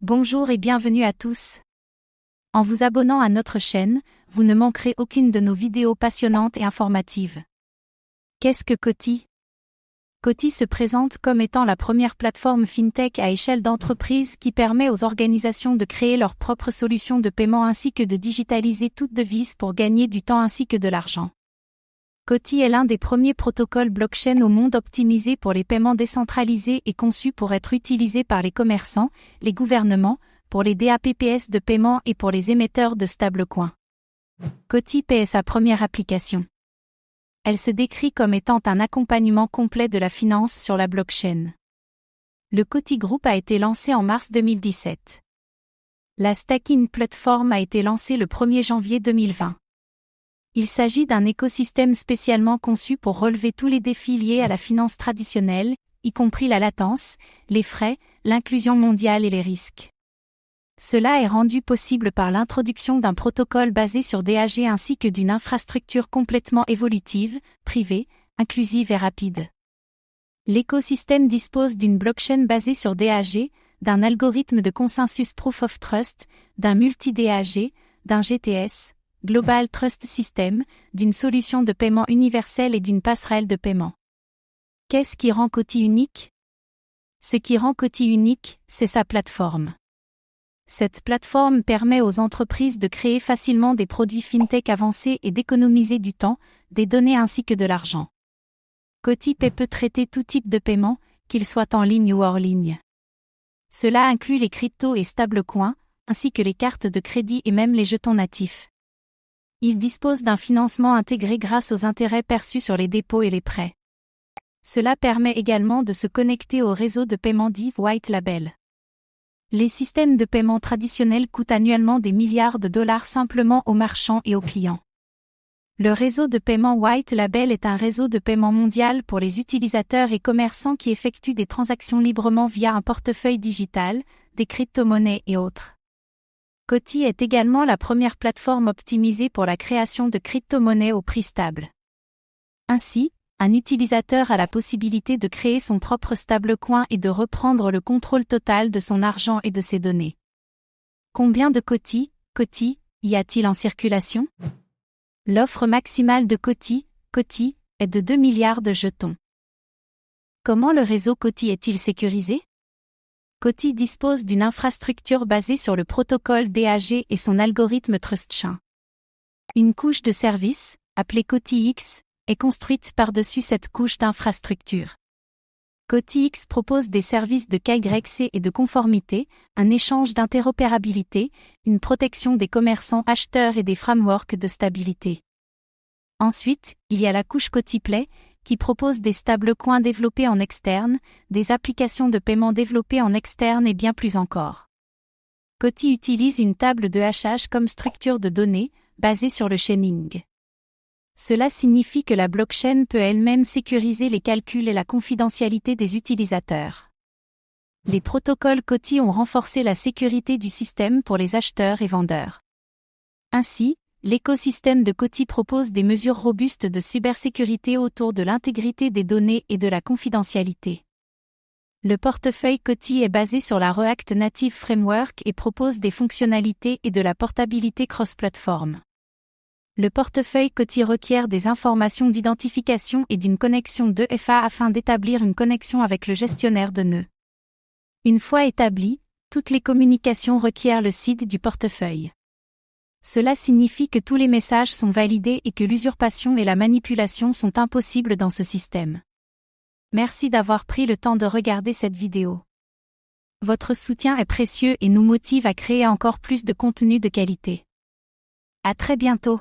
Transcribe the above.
Bonjour et bienvenue à tous. En vous abonnant à notre chaîne, vous ne manquerez aucune de nos vidéos passionnantes et informatives. Qu'est-ce que Coty ? Coty se présente comme étant la première plateforme fintech à échelle d'entreprise qui permet aux organisations de créer leurs propres solutions de paiement ainsi que de digitaliser toute devise pour gagner du temps ainsi que de l'argent. Coty est l'un des premiers protocoles blockchain au monde optimisés pour les paiements décentralisés et conçu pour être utilisé par les commerçants, les gouvernements, pour les DAPPS de paiement et pour les émetteurs de stablecoins. Coty Pay est sa première application. Elle se décrit comme étant un accompagnement complet de la finance sur la blockchain. Le Coty Group a été lancé en mars 2017. La Staking Platform a été lancée le 1er janvier 2020. Il s'agit d'un écosystème spécialement conçu pour relever tous les défis liés à la finance traditionnelle, y compris la latence, les frais, l'inclusion mondiale et les risques. Cela est rendu possible par l'introduction d'un protocole basé sur DAG ainsi que d'une infrastructure complètement évolutive, privée, inclusive et rapide. L'écosystème dispose d'une blockchain basée sur DAG, d'un algorithme de consensus Proof of Trust, d'un multi-DAG, d'un GTS, Global Trust System, d'une solution de paiement universelle et d'une passerelle de paiement. Qu'est-ce qui rend Coty unique ? Ce qui rend Coty unique, c'est sa plateforme. Cette plateforme permet aux entreprises de créer facilement des produits fintech avancés et d'économiser du temps, des données ainsi que de l'argent. Coty Pay peut traiter tout type de paiement, qu'il soit en ligne ou hors ligne. Cela inclut les cryptos et stablecoins, ainsi que les cartes de crédit et même les jetons natifs. Il dispose d'un financement intégré grâce aux intérêts perçus sur les dépôts et les prêts. Cela permet également de se connecter au réseau de paiement dit White Label. Les systèmes de paiement traditionnels coûtent annuellement des milliards de dollars simplement aux marchands et aux clients. Le réseau de paiement White Label est un réseau de paiement mondial pour les utilisateurs et commerçants qui effectuent des transactions librement via un portefeuille digital, des crypto-monnaies et autres. Coty est également la première plateforme optimisée pour la création de crypto-monnaies au prix stable. Ainsi, un utilisateur a la possibilité de créer son propre stablecoin et de reprendre le contrôle total de son argent et de ses données. Combien de Coty y a-t-il en circulation ? L'offre maximale de Coty est de 2 milliards de jetons. Comment le réseau Coty est-il sécurisé ? Coty dispose d'une infrastructure basée sur le protocole DAG et son algorithme TrustChain. Une couche de service, appelée Coty X, est construite par-dessus cette couche d'infrastructure. Coty X propose des services de KYC et de conformité, un échange d'interopérabilité, une protection des commerçants acheteurs et des frameworks de stabilité. Ensuite, il y a la couche Coty Play, qui propose des stablecoins développés en externe, des applications de paiement développées en externe et bien plus encore. Coty utilise une table de hachage comme structure de données, basée sur le chaining. Cela signifie que la blockchain peut elle-même sécuriser les calculs et la confidentialité des utilisateurs. Les protocoles Coty ont renforcé la sécurité du système pour les acheteurs et vendeurs. Ainsi, l'écosystème de Coty propose des mesures robustes de cybersécurité autour de l'intégrité des données et de la confidentialité. Le portefeuille Coty est basé sur la React Native Framework et propose des fonctionnalités et de la portabilité cross-platform. Le portefeuille Coty requiert des informations d'identification et d'une connexion 2FA afin d'établir une connexion avec le gestionnaire de nœuds. Une fois établies, toutes les communications requièrent le seed du portefeuille. Cela signifie que tous les messages sont validés et que l'usurpation et la manipulation sont impossibles dans ce système. Merci d'avoir pris le temps de regarder cette vidéo. Votre soutien est précieux et nous motive à créer encore plus de contenu de qualité. À très bientôt.